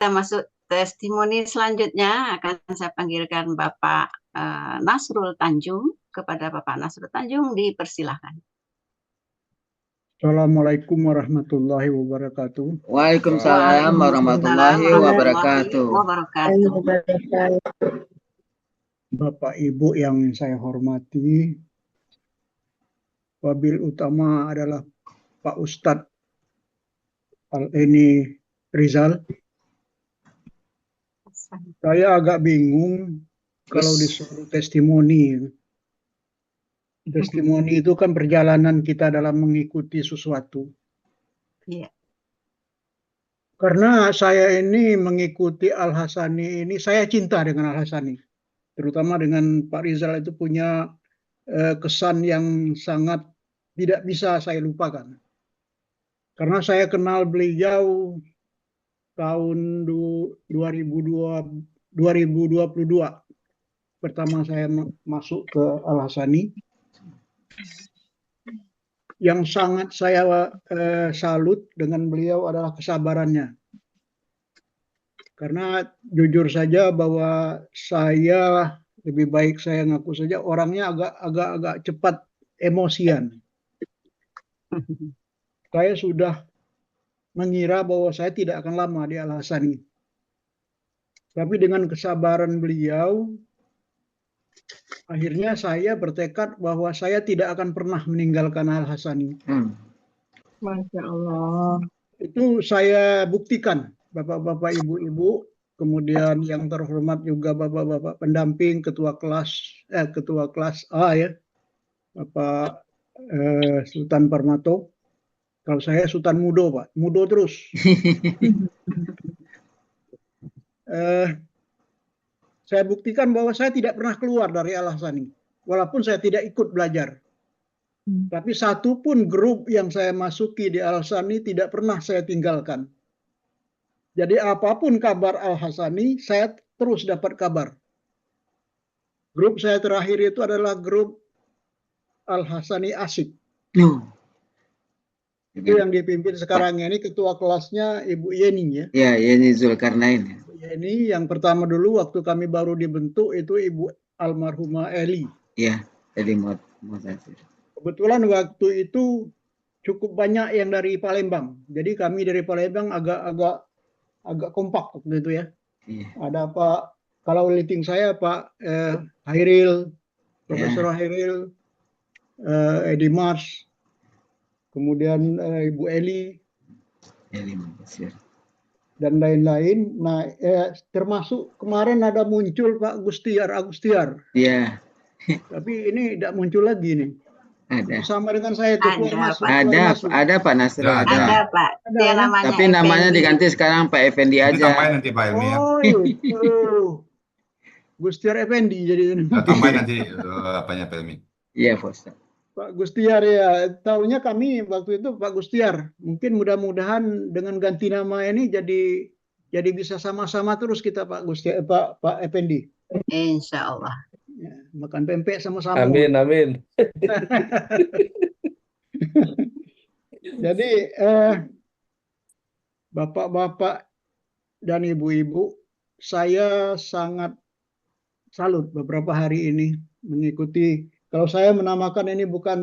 kita masuk testimoni selanjutnya. Akan saya panggilkan Bapak Nasrul Tanjung. Kepada Bapak Nasrul Tanjung dipersilahkan. Assalamualaikum warahmatullahi wabarakatuh. Waalaikumsalam warahmatullahi wabarakatuh. Bapak Ibu yang saya hormati, wabil utama adalah Pak Ustadz Al-Eni Rizal. Saya agak bingung kalau disuruh testimoni. Testimoni itu kan perjalanan kita dalam mengikuti sesuatu. Iya. Karena saya ini mengikuti Al-Hasani ini, saya cinta dengan Al-Hasani. Terutama dengan Pak Rizal itu punya kesan yang sangat tidak bisa saya lupakan. Karena saya kenal beliau tahun 2022. Pertama saya masuk ke Al-Hasani. Yang sangat saya salut dengan beliau adalah kesabarannya. Karena jujur saja bahwa saya lebih baik saya ngaku saja orangnya agak cepat emosian. Saya sudah mengira bahwa saya tidak akan lama di Al-Hasani. Tapi dengan kesabaran beliau, akhirnya saya bertekad bahwa saya tidak akan pernah meninggalkan Al-Hasani. Masya Allah. Itu saya buktikan, Bapak-bapak, Ibu-ibu, kemudian yang terhormat juga Bapak-bapak pendamping, ketua kelas A ya, Bapak Sultan Parmato. Kalau saya Sultan Mudo, Pak, Mudo terus. Saya buktikan bahwa saya tidak pernah keluar dari Al-Hasani, walaupun saya tidak ikut belajar. Tapi satu pun grup yang saya masuki di Al-Hasani tidak pernah saya tinggalkan. Jadi apapun kabar Al-Hasani, saya terus dapat kabar. Grup saya terakhir itu adalah grup Al-Hasani Asik. Itu yang dipimpin sekarang ini ketua kelasnya Ibu Yeni ya. Ya, Yeni Zulkarnain. Ini yang pertama dulu waktu kami baru dibentuk itu Ibu almarhumah Eli. Ya, Eli Mozazir. Kebetulan waktu itu cukup banyak yang dari Palembang. Jadi kami dari Palembang agak kompak waktu itu ya. Iya. Ada Pak, kalau liting saya Pak Hairil, Profesor Hairil, Edi Mars, kemudian Ibu Eli Mozazir. Dan lain-lain. Nah, termasuk kemarin ada muncul Pak Agustiar. Iya. Tapi ini tidak muncul lagi nih. Ada. Sama dengan saya itu Ada Pak Nasrul. Ada Pak. Dia namanya Tapi namanya Effendi. diganti sekarang Pak Effendi aja. Tambahin nanti Pak Elmi ya. Oh itu. Gustiar Effendi jadi. Tambahin nanti apanya Pak Elmi. Iya, Pak. Pak Gustiar ya, tahunya kami waktu itu Pak Gustiar. Mungkin mudah-mudahan dengan ganti nama ini jadi bisa sama-sama terus kita Pak Gustiar, Pak Effendi. Insya Allah. Ya, makan pempek sama-sama. Amin, amin. Jadi bapak-bapak dan ibu-ibu, saya sangat salut beberapa hari ini mengikuti. Kalau saya menamakan ini bukan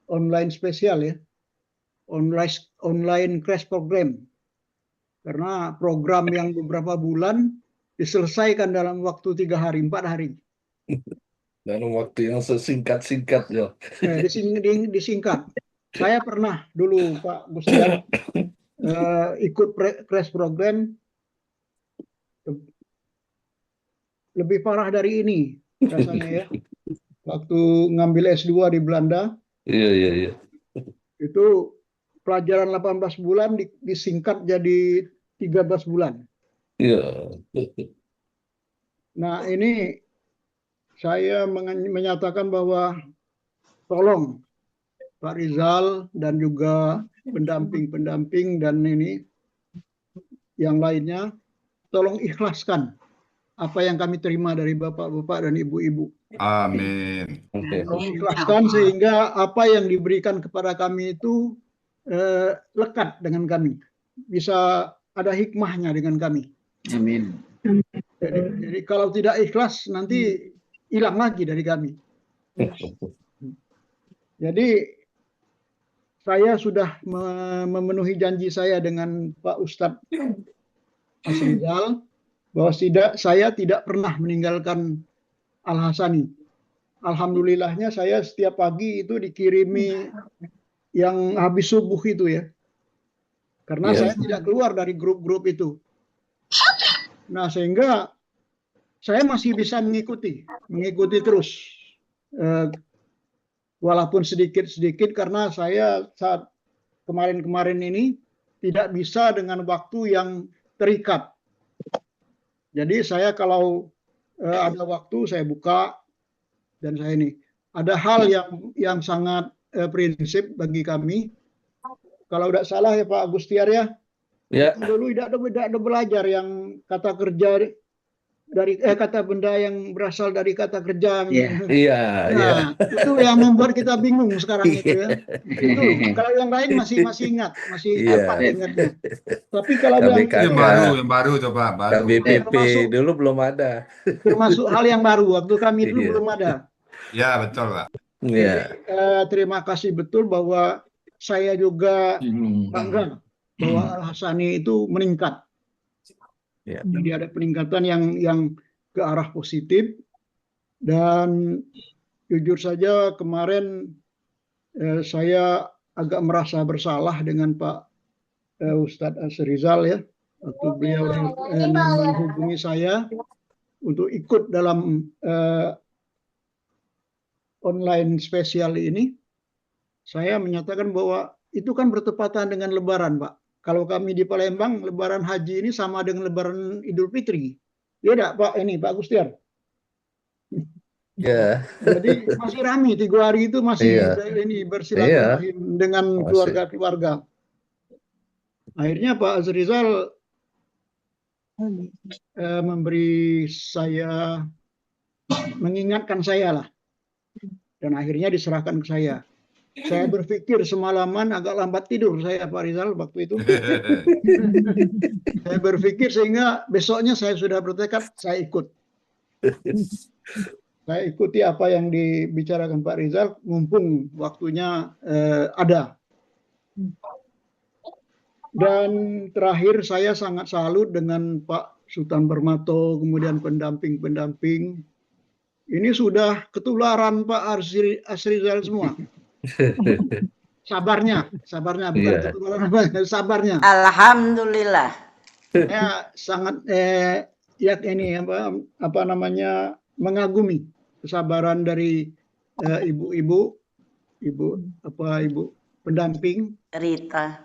online spesial ya, online crash program. Karena program yang beberapa bulan diselesaikan dalam waktu 3 hari, 4 hari. Dalam waktu yang sesingkat-singkat ya. Disingkat. Saya pernah dulu Pak Gustiar ikut crash program lebih parah dari ini rasanya ya. Waktu ngambil S2 di Belanda. Iya. Itu pelajaran 18 bulan disingkat jadi 13 bulan. Iya. Nah, ini saya menyatakan bahwa tolong Pak Rizal dan juga pendamping-pendamping dan ini yang lainnya, tolong ikhlaskan apa yang kami terima dari bapak-bapak dan ibu-ibu. Amin. Ikhlaskan sehingga apa yang diberikan kepada kami itu lekat dengan kami. Bisa ada hikmahnya dengan kami. Amin. Jadi kalau tidak ikhlas nanti hilang lagi dari kami. Jadi saya sudah memenuhi janji saya dengan Pak Ustadz Asrizal bahwa saya tidak pernah meninggalkan Al-Hasani. Alhamdulillahnya saya setiap pagi itu dikirimi yang habis subuh itu ya. Karena saya tidak keluar dari grup-grup itu. Nah, sehingga saya masih bisa mengikuti terus. Walaupun sedikit-sedikit karena saya saat kemarin-kemarin ini tidak bisa dengan waktu yang terikat. Jadi saya kalau ada waktu saya buka dan saya ini. Ada hal yang sangat prinsip bagi kami. Kalau tidak salah ya Pak Agustiar ya. Ya. Dulu tidak ada belajar yang kata kerja dari kata benda yang berasal dari kata kerja. Iya. Itu yang membuat kita bingung sekarang itu ya. Itu kalau yang lain masih ingat, masih dapat ingatnya. Tapi kalau KBKK, yang baru coba baru. KBPP dulu belum ada. Termasuk hal yang baru waktu kami dulu belum ada. Ya betul Pak. Iya. Terima kasih betul bahwa saya juga bangga bahwa Al-Hasani itu meningkat. Ya. Jadi ada peningkatan yang ke arah positif dan jujur saja kemarin saya agak merasa bersalah dengan Pak Ustadz Asrizal ya waktu beliau menghubungi saya untuk ikut dalam online spesial ini. Saya menyatakan bahwa itu kan bertepatan dengan Lebaran, Pak. Kalau kami di Palembang, Lebaran Haji ini sama dengan Lebaran Idul Fitri. Ya enggak, Pak? Ini Pak Gustiar. Ya. Jadi masih ramai 3 hari itu masih ini bersilaturahim dengan keluarga-keluarga. Akhirnya Pak Asrizal memberi saya, mengingatkan saya lah. Dan akhirnya diserahkan ke saya. Saya berpikir semalaman agak lambat tidur saya Pak Rizal waktu itu. Saya berpikir sehingga besoknya saya sudah bertekad saya ikut. Saya ikuti apa yang dibicarakan Pak Rizal mumpung waktunya ada. Dan terakhir saya sangat salut dengan Pak Sultan Bermato, kemudian pendamping-pendamping. Ini sudah ketularan Pak Asrizal semua. Sabarnya bukan ketularan, sabarnya. Alhamdulillah. Saya sangat ini apa namanya mengagumi kesabaran dari ibu pendamping Rita.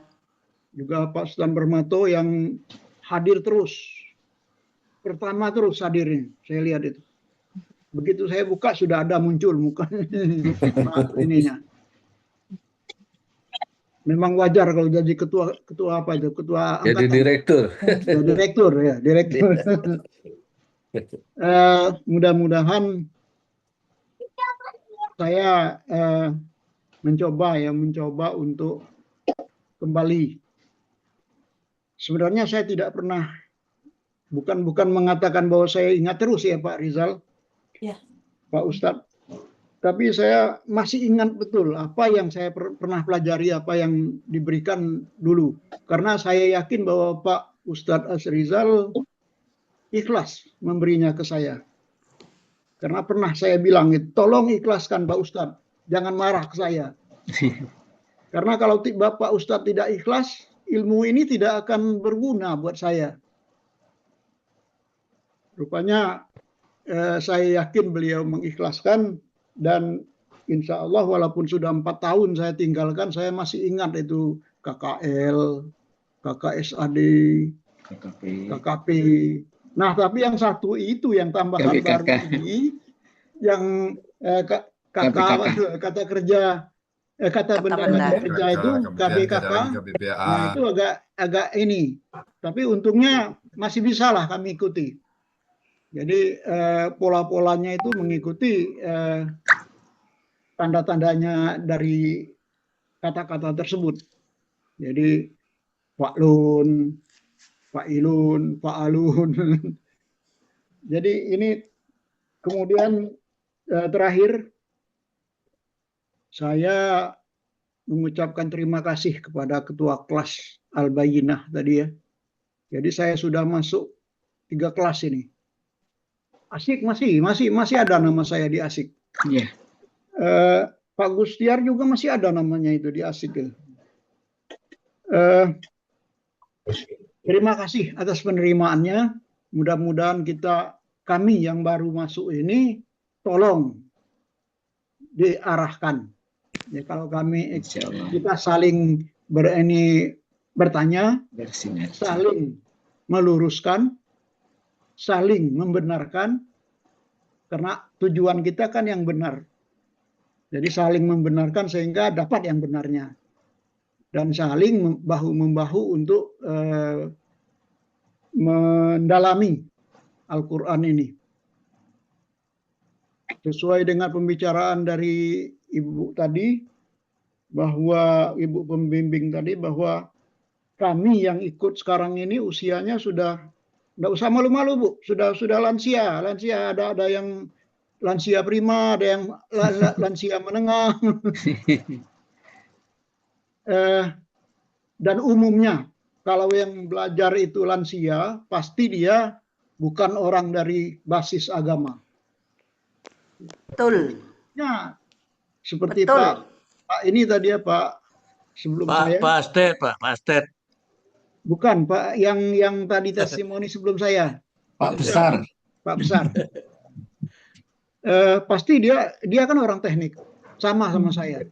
Juga Pak Sultan Bermato yang hadir terus. Pertama terus hadirin, saya lihat itu. Begitu saya buka sudah ada muncul muka ininya. Memang wajar kalau jadi ketua apa itu, ketua angkatan. Jadi direktur. Direktur. Mudah-mudahan saya mencoba untuk kembali. Sebenarnya saya tidak pernah, bukan mengatakan bahwa saya ingat terus ya Pak Rizal, Pak Ustadz. Tapi saya masih ingat betul apa yang saya pernah pelajari, apa yang diberikan dulu. Karena saya yakin bahwa Pak Ustadz Asrizal ikhlas memberinya ke saya. Karena pernah saya bilang, tolong ikhlaskan Pak Ustadz, jangan marah ke saya. Karena kalau Bapak Ustadz tidak ikhlas, ilmu ini tidak akan berguna buat saya. Rupanya saya yakin beliau mengikhlaskan dan insya Allah walaupun sudah 4 tahun saya tinggalkan, saya masih ingat itu KKL, KKSAD, KKP. Nah, tapi yang satu itu yang tambahan baru ini, yang kata kerja, kata benda kerja itu KBKK, nah itu agak ini. Tapi untungnya masih bisa lah kami ikuti. Jadi pola-polanya itu mengikuti tanda-tandanya dari kata-kata tersebut. Jadi waklun, fa'ilun, fa'alun. Jadi ini kemudian terakhir saya mengucapkan terima kasih kepada ketua kelas Al-Bayyinah tadi ya. Jadi saya sudah masuk 3 kelas ini. Asik masih ada nama saya di Asik. Iya. Pak Gustiar juga masih ada namanya itu di Asik. Terima kasih atas penerimaannya. Mudah-mudahan kami yang baru masuk ini tolong diarahkan. Ya, kalau kita saling bertanya, saling meluruskan, saling membenarkan, karena tujuan kita kan yang benar. Jadi saling membenarkan sehingga dapat yang benarnya. Dan saling bahu-membahu untuk mendalami Al-Quran ini. Sesuai dengan pembicaraan dari Ibu tadi, bahwa Ibu pembimbing tadi, bahwa kami yang ikut sekarang ini usianya sudah, nggak usah malu-malu Bu, sudah lansia, ada yang lansia prima, ada yang lansia menengah. Dan umumnya kalau yang belajar itu lansia, pasti dia bukan orang dari basis agama. Betul. Ya, seperti Betul. Pak ini tadi ya Pak, sebelum saya. Pak Astet. Bukan Pak, yang tadi testimoni sebelum saya. Pak Besar. Pak Besar. Pasti dia kan orang teknik, sama saya.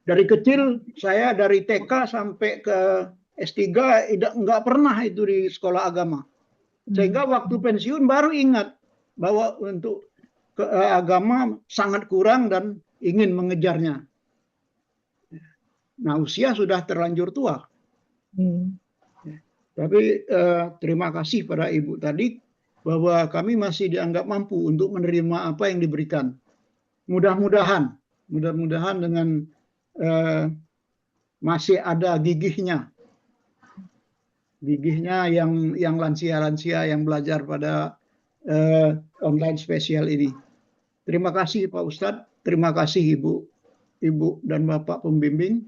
Dari kecil saya dari TK sampai ke S3 nggak pernah itu di sekolah agama. Sehingga waktu pensiun baru ingat bahwa untuk agama sangat kurang dan ingin mengejarnya. Nah, usia sudah terlanjur tua. Tapi terima kasih pada Ibu tadi bahwa kami masih dianggap mampu untuk menerima apa yang diberikan. Mudah-mudahan dengan masih ada gigihnya yang lansia-lansia yang belajar pada online spesial ini. Terima kasih Pak Ustadz, terima kasih Ibu dan Bapak pembimbing.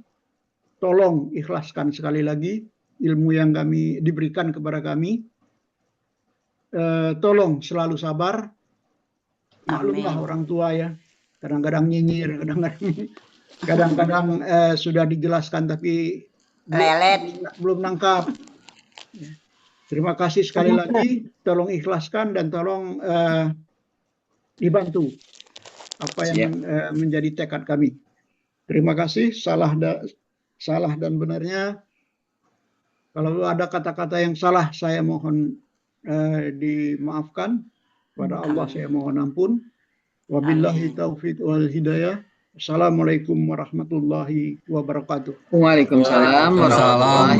Tolong ikhlaskan sekali lagi ilmu yang kami diberikan kepada kami. Tolong selalu sabar. Maklumlah orang tua ya, kadang-kadang nyinyir, kadang-kadang sudah dijelaskan tapi belum nangkap. Terima kasih sekali lagi, tolong ikhlaskan dan tolong dibantu apa yang menjadi tekad kami. Terima kasih. Salah dan benarnya, kalau ada kata-kata yang salah saya mohon dimaafkan. Pada Allah saya mohon ampun. Wabillahi taufiq wal hidayah. Assalamualaikum warahmatullahi wabarakatuh. Waalaikumsalam warahmatullahi